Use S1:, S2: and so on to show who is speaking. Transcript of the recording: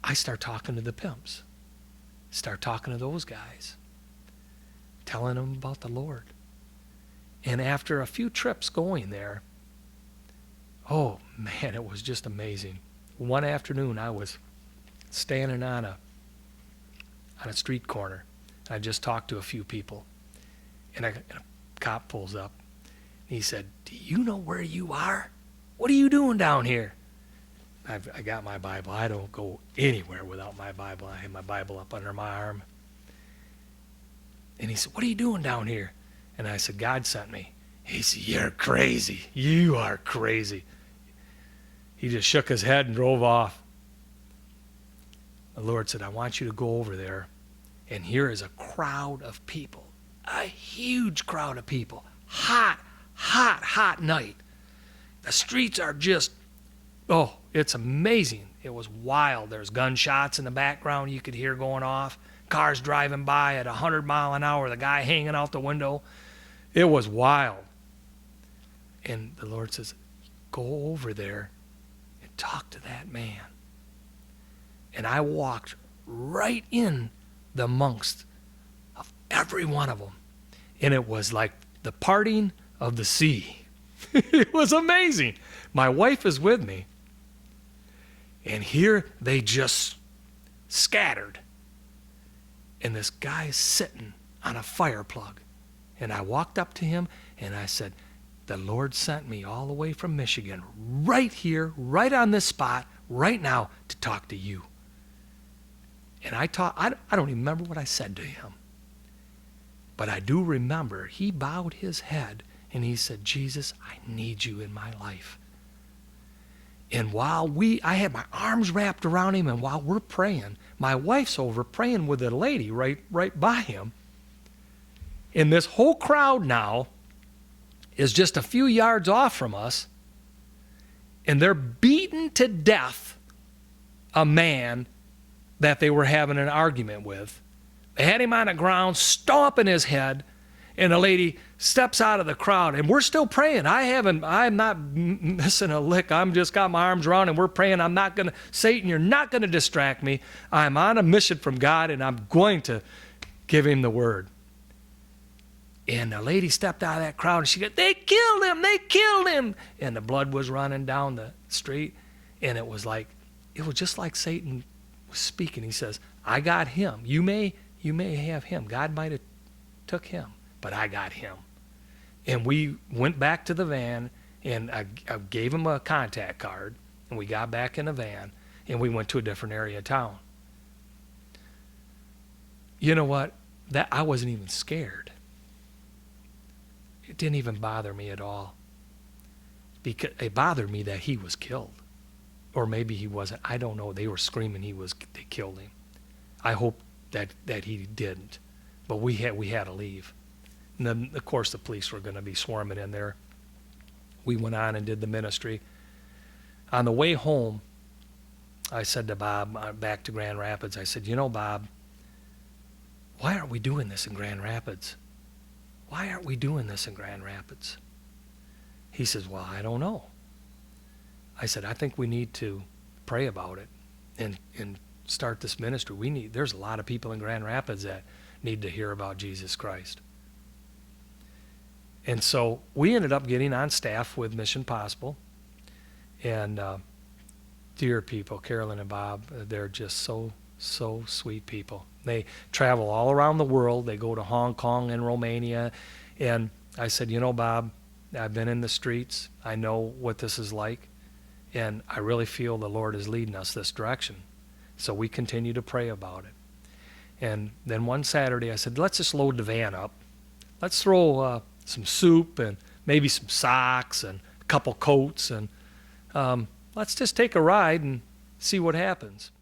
S1: I start talking to the pimps. Start talking to those guys. Telling them about the Lord. And after a few trips going there, oh man, it was just amazing. One afternoon I was standing on a street corner. I just talked to a few people. And a cop pulls up. He said, "Do you know where you are? What are you doing down here?" I got my Bible. I don't go anywhere without my Bible. I have my Bible up under my arm. And he said, "What are you doing down here?" And I said, "God sent me." He said, "You're crazy. You are crazy." He just shook his head and drove off. The Lord said, "I want you to go over there, and here is a crowd of people, a huge crowd of people, hot, hot, hot night. The streets are just, oh, it's amazing. It was wild. There's gunshots in the background you could hear going off, cars driving by at 100 mile an hour, the guy hanging out the window. It was wild." And the Lord says, "Go over there and talk to that man." And I walked right in the amongst of every one of them. And it was like the parting of the sea. It was amazing. My wife is with me. And here they just scattered. And this guy is sitting on a fire plug. And I walked up to him and I said, "The Lord sent me all the way from Michigan, right here, right on this spot, right now, to talk to you." And I don't even remember what I said to him. But I do remember he bowed his head and he said, "Jesus, I need you in my life." And while I had my arms wrapped around him, and while we're praying, my wife's over praying with a lady right by him. And this whole crowd now is just a few yards off from us, and they're beating to death a man that they were having an argument with. They had him on the ground, stomping his head, and a lady steps out of the crowd, and we're still praying. I'm not missing a lick. I'm just got my arms around, and we're praying. Satan, you're not going to distract me. I'm on a mission from God, and I'm going to give him the word. And the lady stepped out of that crowd, and she goes, "They killed him, they killed him." And the blood was running down the street, and it was just like Satan was speaking. He says, "I got him. You may have him. God might have took him, but I got him." And we went back to the van, and I gave him a contact card, and we got back in the van, and we went to a different area of town. You know what? I wasn't even scared. It didn't even bother me at all. Because it bothered me that he was killed. Or maybe he wasn't. I don't know. They were screaming they killed him. I hope that he didn't. But we had to leave. And then, of course, the police were going to be swarming in there. We went on and did the ministry. On the way home, I said to Bob, back to Grand Rapids, I said, "You know, Bob, why aren't we doing this in Grand Rapids? Why aren't we doing this in Grand Rapids?" He says, "Well, I don't know." I said, "I think we need to pray about it and start this ministry. There's a lot of people in Grand Rapids that need to hear about Jesus Christ." And so we ended up getting on staff with Mission Possible. And dear people, Carolyn and Bob, they're just so sweet people. They travel all around the world. They go to Hong Kong and Romania. And I said, "You know, Bob, I've been in the streets. I know what this is like. And I really feel the Lord is leading us this direction." So we continue to pray about it. And then one Saturday I said, "Let's just load the van up. Let's throw some soup and maybe some socks and a couple coats, and let's just take a ride and see what happens."